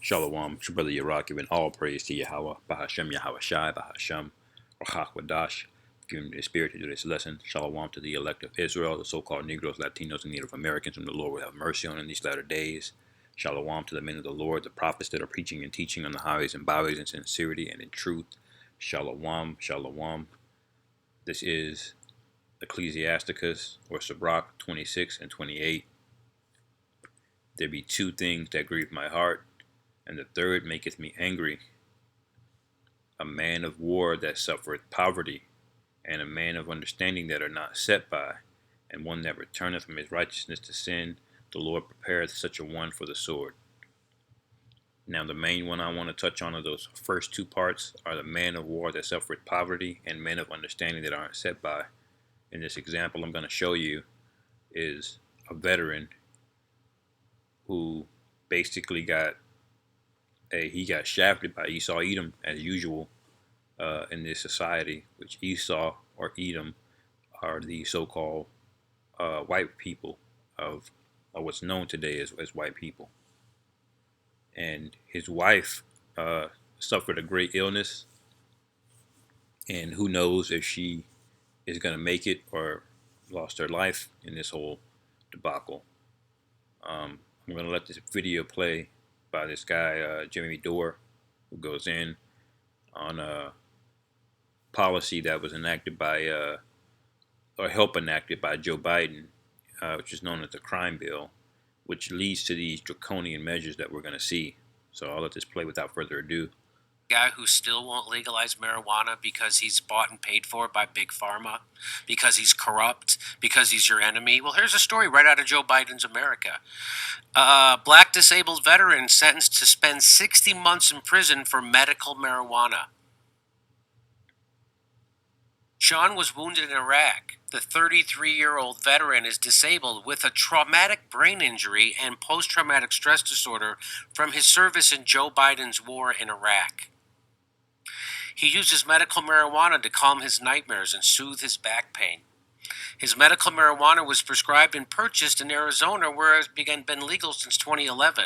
Shalom, it's your brother Yirach, giving all praise to Yahweh, Bahashem Yahweh Shai, Bahashem, Rachach Wadash, giving the spirit to do this lesson. Shalom to the elect of Israel, the so-called Negroes, Latinos, and Native Americans, whom the Lord will have mercy on in these latter days. Shalom to the men of the Lord, the prophets that are preaching and teaching on the highways and byways in sincerity and in truth. Shalom, shalom. This is Ecclesiasticus, or Sirach 26 and 28. There be two things that grieve my heart, and the third maketh me angry: a man of war that suffereth poverty, and a man of understanding that are not set by, and one that returneth from his righteousness to sin. The Lord prepareth such a one for the sword. Now, the main one I want to touch on of those first two parts are the man of war that suffereth poverty and men of understanding that aren't set by. In this example I'm going to show you is a veteran who basically got shafted by Esau Edom as usual in this society, which Esau or Edom are the so-called white people of what's known today as white people. And his wife suffered a great illness, and who knows if she is going to make it or lost her life in this whole debacle. I'm going to let this video play by this guy, Jimmy Dore, who goes in on a policy that was enacted by, or helped enacted by Joe Biden, which is known as the crime bill, which leads to these draconian measures that we're going to see. So I'll let this play without further ado. Guy who still won't legalize marijuana because he's bought and paid for by Big Pharma, because he's corrupt, because he's your enemy. Well, here's a story right out of Joe Biden's America. Black disabled veteran sentenced to spend 60 months in prison for medical marijuana. Sean was wounded in Iraq. The 33-year-old veteran is disabled with a traumatic brain injury and post-traumatic stress disorder from his service in Joe Biden's war in Iraq. He uses medical marijuana to calm his nightmares and soothe his back pain. His medical marijuana was prescribed and purchased in Arizona, where it has been legal since 2011.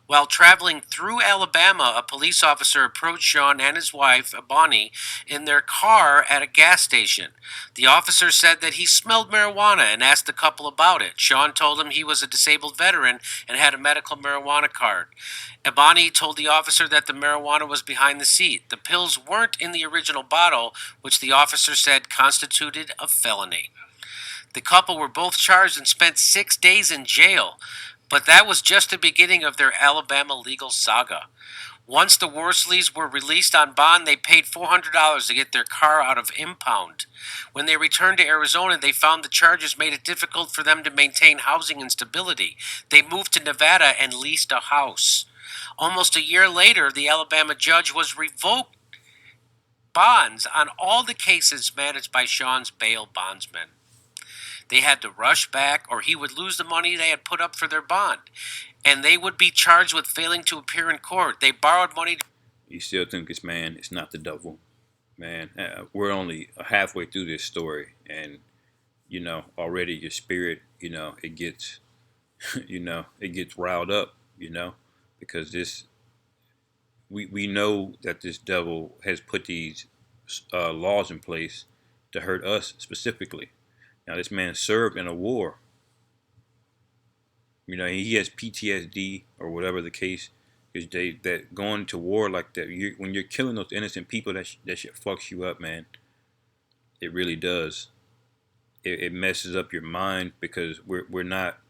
While traveling through Alabama, a police officer approached Sean and his wife, Bonnie, in their car at a gas station. The officer said that he smelled marijuana and asked the couple about it. Sean told him he was a disabled veteran and had a medical marijuana card. Bonnie told the officer that the marijuana was behind the seat. The pills weren't in the original bottle, which the officer said constituted a felony. The couple were both charged and spent 6 days in jail. But that was just the beginning of their Alabama legal saga. Once the Worsleys were released on bond, they paid $400 to get their car out of impound. When they returned to Arizona, they found the charges made it difficult for them to maintain housing and stability. They moved to Nevada and leased a house. Almost a year later, the Alabama judge was revoked bonds on all the cases managed by Sean's bail bondsmen. They had to rush back, or he would lose the money they had put up for their bond, and they would be charged with failing to appear in court. They borrowed money. You still think this man is not the devil? Man, we're only halfway through this story, and already your spirit, it gets, it gets riled up, because we know that this devil has put these laws in place to hurt us specifically. Now, this man served in a war. He has PTSD or whatever the case is. That going to war like that, when you're killing those innocent people, that shit fucks you up, man. It really does. It messes up your mind, because we're not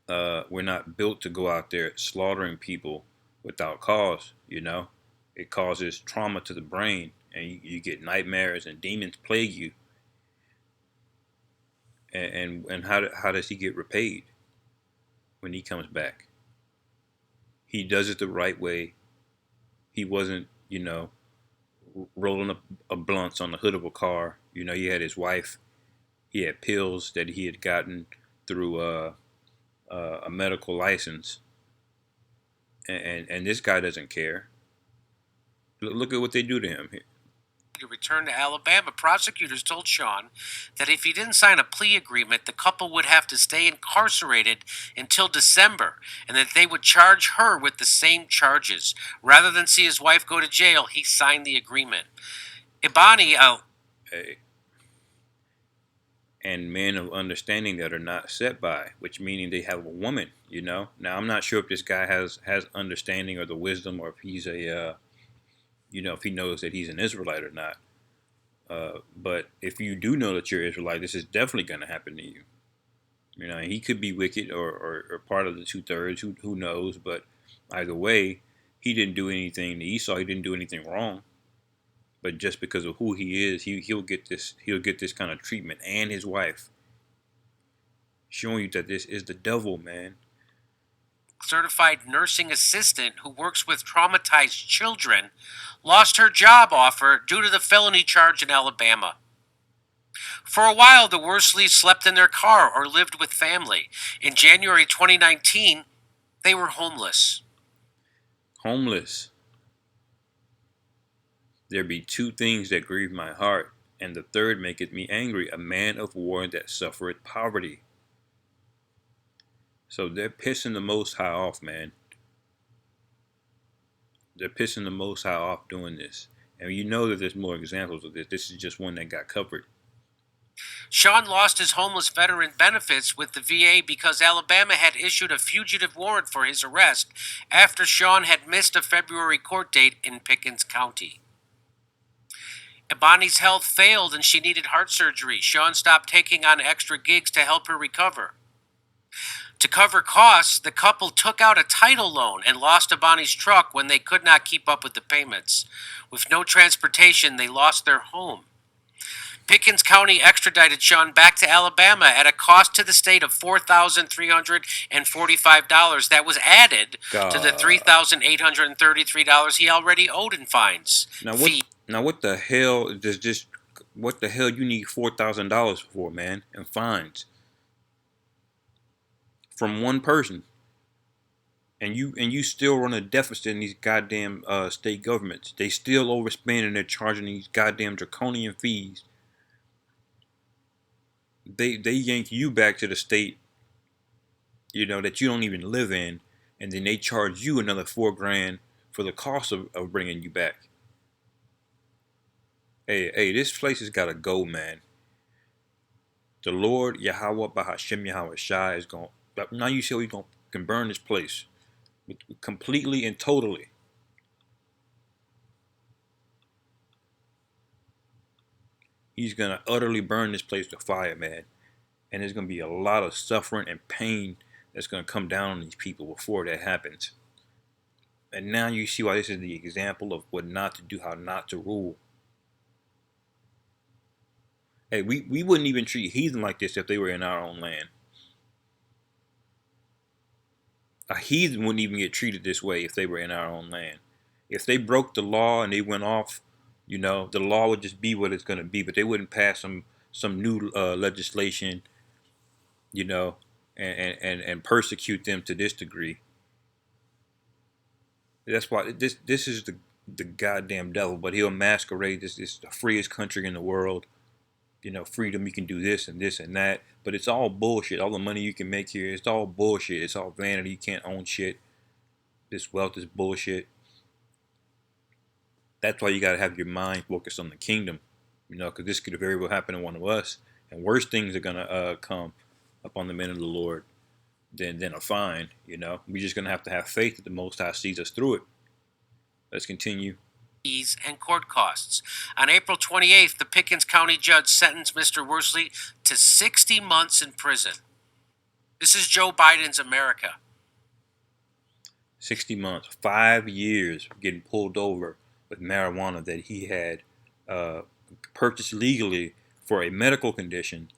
built to go out there slaughtering people without cause. It causes trauma to the brain, and you get nightmares, and demons plague you. And how does he get repaid when he comes back? He does it the right way. He wasn't, rolling up a blunts on the hood of a car. He had his wife. He had pills that he had gotten through a medical license. And this guy doesn't care. Look at what they do to him. to return to Alabama. Prosecutors told Sean that if he didn't sign a plea agreement, the couple would have to stay incarcerated until December, and that they would charge her with the same charges. Rather than see his wife go to jail, he signed the agreement. Ibani, Hey, and men of understanding that are not set by, which meaning they have a woman. Now I'm not sure if this guy has understanding or the wisdom, or if he's if he knows that he's an Israelite or not. But if you do know that you're Israelite, this is definitely going to happen to you. He could be wicked, or part of the 2/3. Who knows? But either way, he didn't do anything to Esau. He didn't do anything wrong. But just because of who he is, he'll get this. He'll get this kind of treatment, and his wife, showing you that this is the devil, man. certified nursing assistant who works with traumatized children, lost her job offer due to the felony charge in Alabama. For a while, the Worsleys slept in their car or lived with family. In January 2019, they were homeless. Homeless. There be two things that grieve my heart, and the third maketh me angry, a man of war that suffereth poverty. So they're pissing the Most High off, man. They're pissing the Most High off doing this. And you know that there's more examples of this. This is just one that got covered. Sean lost his homeless veteran benefits with the VA because Alabama had issued a fugitive warrant for his arrest after Sean had missed a February court date in Pickens County. Ebony's health failed and she needed heart surgery. Sean stopped taking on extra gigs to help her recover. To cover costs, the couple took out a title loan and lost Ebony's truck when they could not keep up with the payments. With no transportation, they lost their home. Pickens County extradited Sean back to Alabama at a cost to the state of $4,345 that was added to the $3,833 he already owed in fines. What the hell does this? What the hell you need $4,000 for, man, and fines from one person? And you still run a deficit in these goddamn state governments. They still overspend and they're charging these goddamn draconian fees. They yank you back to the state, that you don't even live in, and then they charge you another $4,000 for the cost of bringing you back. Hey, this place has got to go, man. The Lord Yahweh Bahashem Yahweh Shai is going. Now you see how he's going to burn this place completely and totally. He's going to utterly burn this place to fire, man. And there's going to be a lot of suffering and pain that's going to come down on these people before that happens. And now you see why this is the example of what not to do, how not to rule. Hey, we wouldn't even treat heathen like this if they were in our own land. A heathen wouldn't even get treated this way if they were in our own land. If they broke the law and they went off, the law would just be what it's going to be. But they wouldn't pass some new legislation, and persecute them to this degree. That's why this is the goddamn devil. But he'll masquerade this is the freest country in the world. Freedom, you can do this and this and that. But it's all bullshit. All the money you can make here, it's all bullshit. It's all vanity. You can't own shit. This wealth is bullshit. That's why you got to have your mind focused on the kingdom. Because this could very well happen to one of us. And worse things are going to come upon the men of the Lord than a fine. We're just going to have faith that the Most High sees us through it. Let's continue. And court costs. On April 28th, the Pickens County judge sentenced Mr. Worsley to 60 months in prison. This is Joe Biden's America. 60 months, 5 years getting pulled over with marijuana that he had purchased legally for a medical condition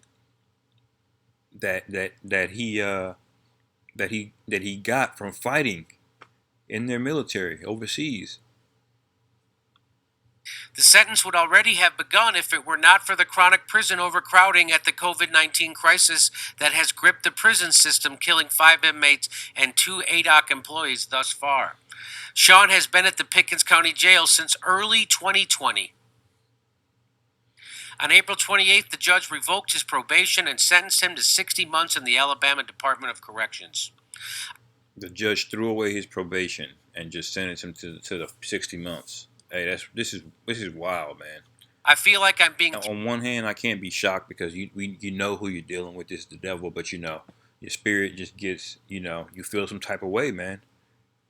that he got from fighting in their military overseas. The sentence would already have begun if it were not for the chronic prison overcrowding at the COVID-19 crisis that has gripped the prison system, killing 5 inmates and 2 ADOC employees thus far. Sean has been at the Pickens County Jail since early 2020. On April 28th, the judge revoked his probation and sentenced him to 60 months in the Alabama Department of Corrections. The judge threw away his probation and just sentenced him to the 60 months. Hey, this is wild, man. I feel like I'm being. On one hand, I can't be shocked because you know who you're dealing with. This is the devil, but your spirit just gets, you feel some type of way, man.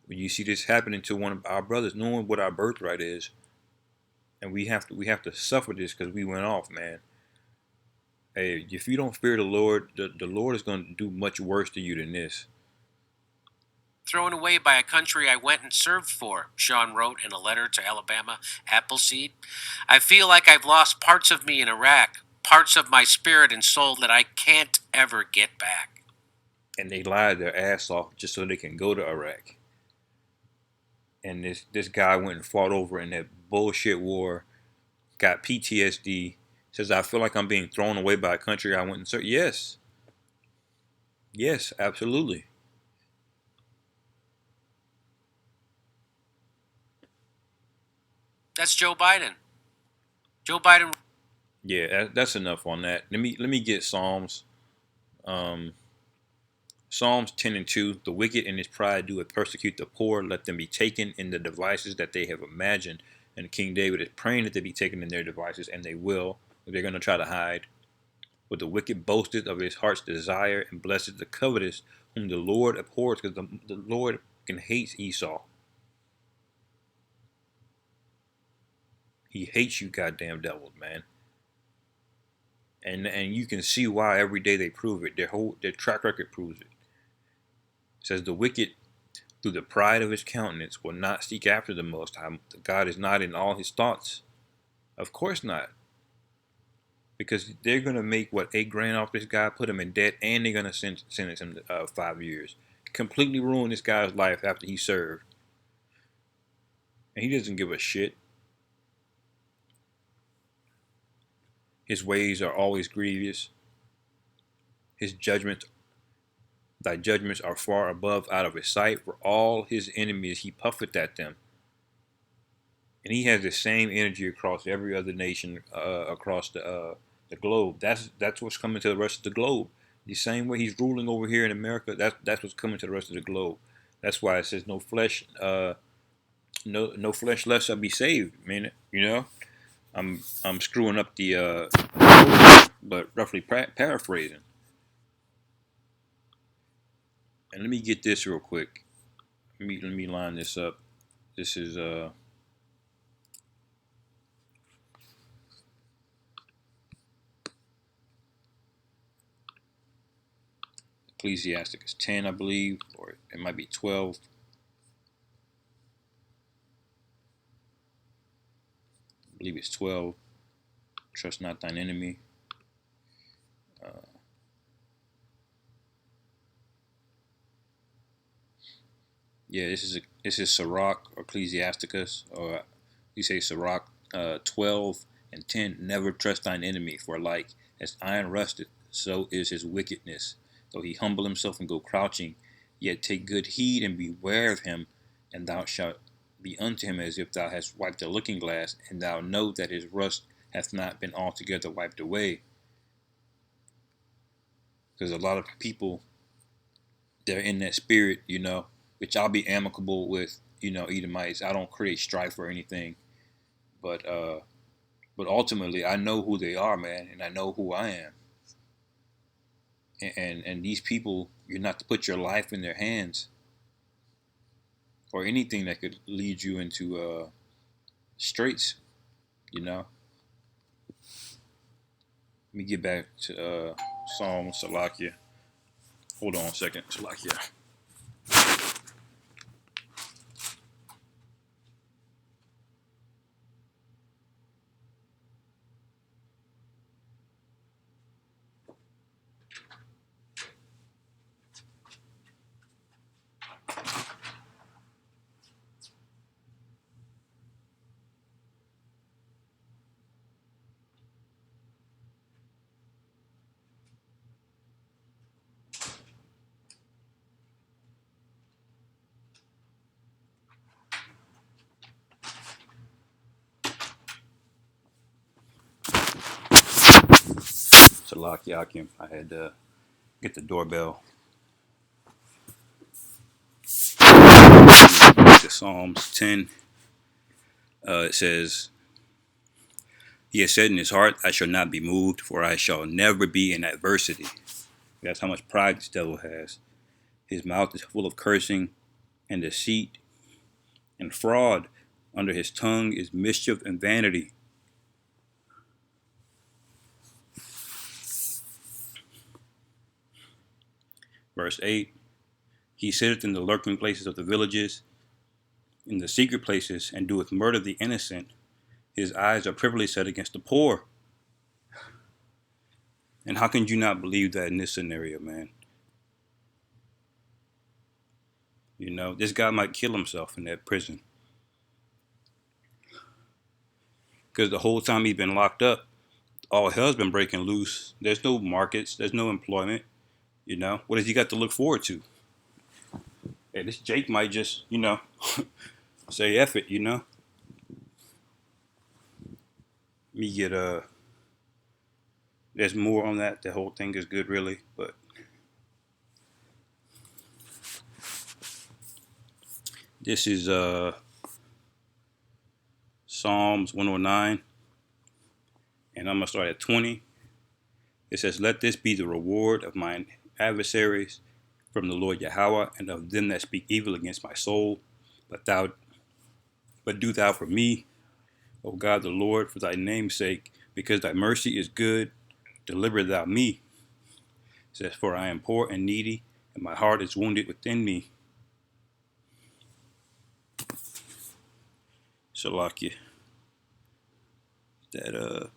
When you see this happening to one of our brothers, knowing what our birthright is, and we have to suffer this because we went off, man. Hey, if you don't fear the Lord, the Lord is going to do much worse to you than this. Thrown away by a country I went and served for, Sean wrote in a letter to Alabama Appleseed. I feel like I've lost parts of me in Iraq, parts of my spirit and soul that I can't ever get back. And they lied their ass off just so they can go to Iraq. And this guy went and fought over in that bullshit war, got PTSD, says I feel like I'm being thrown away by a country I went and served. Yes. Yes, absolutely. That's Joe Biden. Joe Biden. Yeah, that's enough on that. Let me get Psalms. Psalms 10:2. The wicked in his pride do persecute the poor. Let them be taken in the devices that they have imagined. And King David is praying that they be taken in their devices, and they will. They're going to try to hide. But the wicked boasteth of his heart's desire, and blessed the covetous, whom the Lord abhors, because the Lord hates Esau. He hates you, goddamn devils, man. And you can see why every day they prove it. Their track record proves it. It says the wicked, through the pride of his countenance, will not seek after the Most High. God is not in all his thoughts. Of course not. Because they're going to make, $8,000 off this guy, put him in debt, and they're going to sentence him to 5 years. Completely ruin this guy's life after he served. And he doesn't give a shit. His ways are always grievous. Thy judgments are far above out of his sight. For all his enemies he puffeth at them. And he has the same energy across every other nation across the globe. That's what's coming to the rest of the globe. The same way he's ruling over here in America, that's what's coming to the rest of the globe. That's why it says no flesh, no flesh left shall be saved. Man, I'm screwing up the, but roughly paraphrasing. And let me get this real quick. Let me line this up. This is Ecclesiasticus 10, I believe, or it might be 12. I believe it's 12. Trust not thine enemy. Yeah, this is Sirach or Ecclesiasticus, or you say Sirach 12:10. Never trust thine enemy, for like as iron rusted, so is his wickedness. Though he humble himself and go crouching, yet take good heed and beware of him, and thou shalt be unto him as if thou hast wiped a looking glass, and thou know that his rust hath not been altogether wiped away. Because a lot of people, they're in that spirit, which I'll be amicable with, Edomites. I don't create strife or anything, but but ultimately I know who they are, man, and I know who I am. And these people, you're not to put your life in their hands, or anything that could lead you into straits. Let me get back to Psalm Salakia. Hold on a second, Salakia. Shalak Yakim. I had to get the doorbell. The Psalms 10. It says, He has said in his heart, I shall not be moved, for I shall never be in adversity. That's how much pride this devil has. His mouth is full of cursing and deceit and fraud. Under his tongue is mischief and vanity. Verse 8, He sitteth in the lurking places of the villages, in the secret places, and doeth murder the innocent. His eyes are privily set against the poor. And how can you not believe that in this scenario, man? You know, this guy might kill himself in that prison. Because the whole time he's been locked up, all hell's been breaking loose. There's no markets, there's no employment. You know, what has he got to look forward to? Hey, this Jake might just, say F it, Me get there's more on that. The whole thing is good, really, but this is Psalms 109, and I'm gonna start at 20. It says, Let this be the reward of mine adversaries from the Lord Yahweh, and of them that speak evil against my soul. But do thou for me, O God the Lord, for thy name's sake, because thy mercy is good, deliver thou me. It says, For I am poor and needy, and my heart is wounded within me. Shalakia. That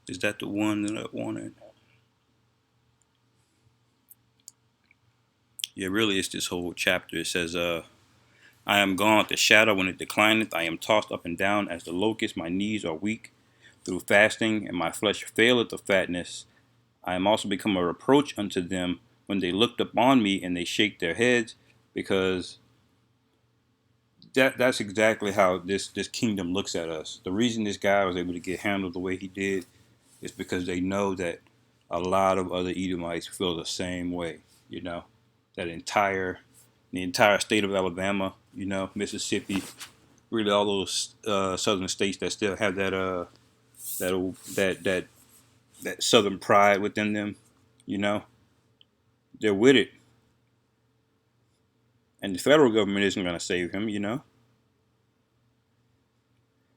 is that the one that I wanted? Yeah, really, it's this whole chapter. It says, I am gone like the shadow when it declineth. I am tossed up and down as the locust. My knees are weak through fasting, and my flesh faileth of fatness. I am also become a reproach unto them when they looked upon me, and they shake their heads, because that's exactly how this kingdom looks at us. The reason this guy was able to get handled the way he did is because they know that a lot of other Edomites feel the same way. That the entire state of Alabama, Mississippi, really all those southern states that still have that southern pride within them, they're with it. And the federal government isn't going to save him.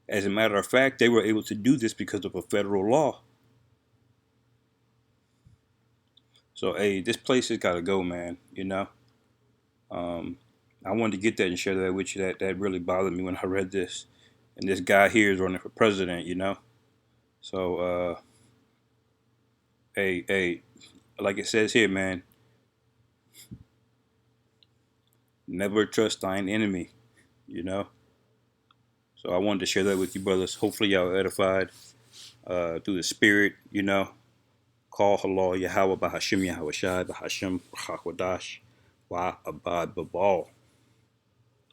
As a matter of fact, they were able to do this because of a federal law. So, hey, this place has got to go, man. I wanted to get that and share that with you. That really bothered me when I read this. And this guy here is running for president. So, hey, like it says here, man, never trust thine enemy. So I wanted to share that with you, brothers. Hopefully, y'all are edified through the Spirit. Call halal Yahweh Bahashim Yahweh Shai Bahashim Chakwadash Wa Abad Babal.